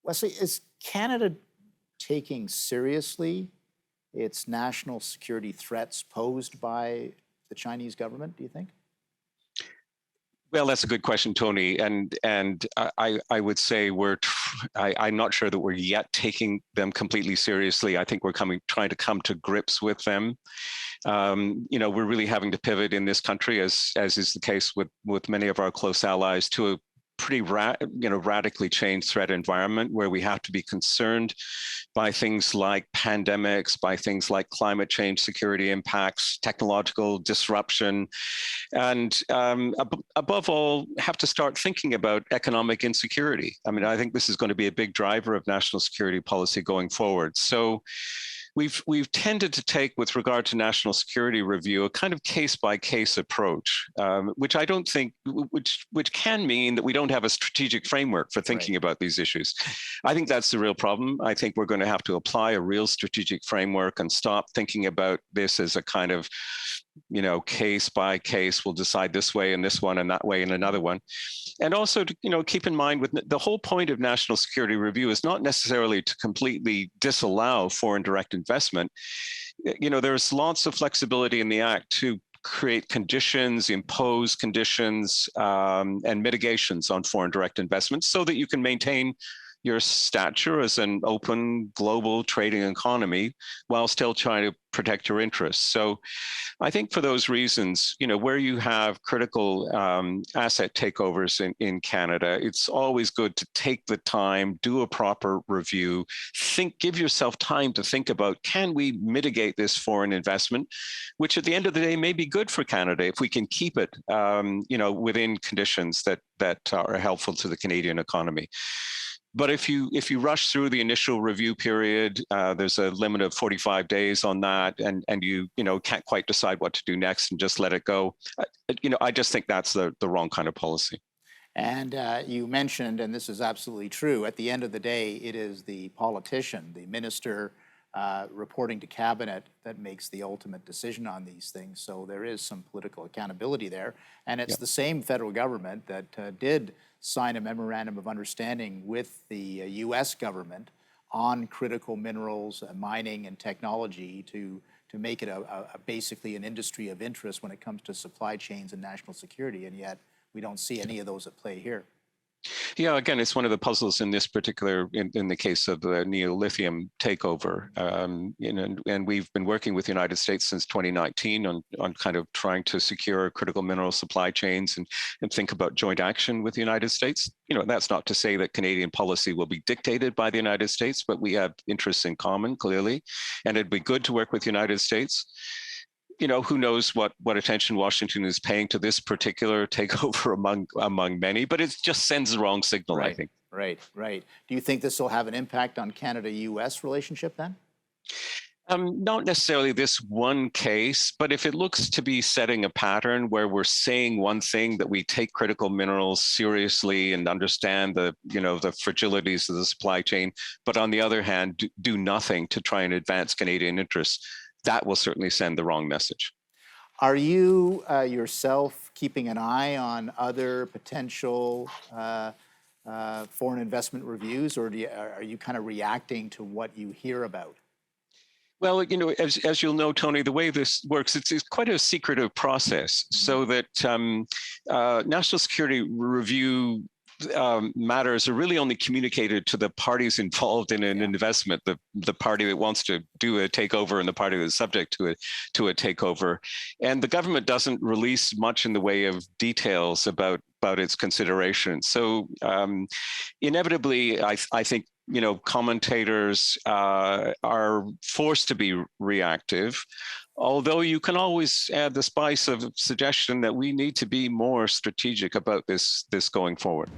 Wesley, is Canada taking seriously its national security threats posed by the Chinese government, do you think? Well, that's a good question, Tony. And I would say I'm not sure that we're yet taking them completely seriously. I think we're trying to come to grips with them. We're really having to pivot in this country, as is the case with many of our close allies, to a pretty radically changed threat environment where we have to be concerned by things like pandemics, by things like climate change, security impacts, technological disruption, and above all, have to start thinking about economic insecurity. I mean, I think this is going to be a big driver of national security policy going forward. So we've tended to take, with regard to national security review, a kind of case-by-case approach, which I don't think, which can mean that we don't have a strategic framework for thinking about these issues. I think that's the real problem. I think we're going to have to apply a real strategic framework and stop thinking about this as a kind of, case by case, we'll decide this way in this one and that way in another one. And also to, keep in mind with the whole point of national security review is not necessarily to completely disallow foreign direct investment. There's lots of flexibility in the Act to create conditions, impose conditions, and mitigations on foreign direct investments so that you can maintain your stature as an open global trading economy while still trying to protect your interests. So I think for those reasons, where you have critical asset takeovers in Canada, it's always good to take the time, do a proper review, give yourself time to think about, can we mitigate this foreign investment, which at the end of the day may be good for Canada if we can keep it, within conditions that are helpful to the Canadian economy. But if you rush through the initial review period, there's a limit of 45 days on that, and you can't quite decide what to do next and just let it go. I just think that's the wrong kind of policy. And you mentioned, and this is absolutely true, at the end of the day, it is the politician, the minister reporting to cabinet that makes the ultimate decision on these things. So there is some political accountability there. And it's the same federal government that did sign a memorandum of understanding with the U.S. government on critical minerals, mining, and technology to make it basically an industry of interest when it comes to supply chains and national security. And yet we don't see any of those at play here. Yeah, again, it's one of the puzzles in this particular, in the case of the Lithium takeover. And we've been working with the United States since 2019 on kind of trying to secure critical mineral supply chains and think about joint action with the United States. That's not to say that Canadian policy will be dictated by the United States, but we have interests in common, clearly. And it'd be good to work with the United States. Who knows what attention Washington is paying to this particular takeover among many, but it just sends the wrong signal, I think. Right. Do you think this will have an impact on Canada-U.S. relationship then? Not necessarily this one case, but if it looks to be setting a pattern where we're saying one thing, that we take critical minerals seriously and understand the fragilities of the supply chain, but on the other hand, do nothing to try and advance Canadian interests, that will certainly send the wrong message. Are you yourself keeping an eye on other potential foreign investment reviews, or are you kind of reacting to what you hear about? Well, as you'll know, Tony, the way this works, it's quite a secretive process, so that national security review matters are really only communicated to the parties involved in an investment, the party that wants to do a takeover and the party that's subject to a takeover. And the government doesn't release much in the way of details about its consideration. So inevitably, I think commentators are forced to be reactive, although you can always add the spice of suggestion that we need to be more strategic about this going forward.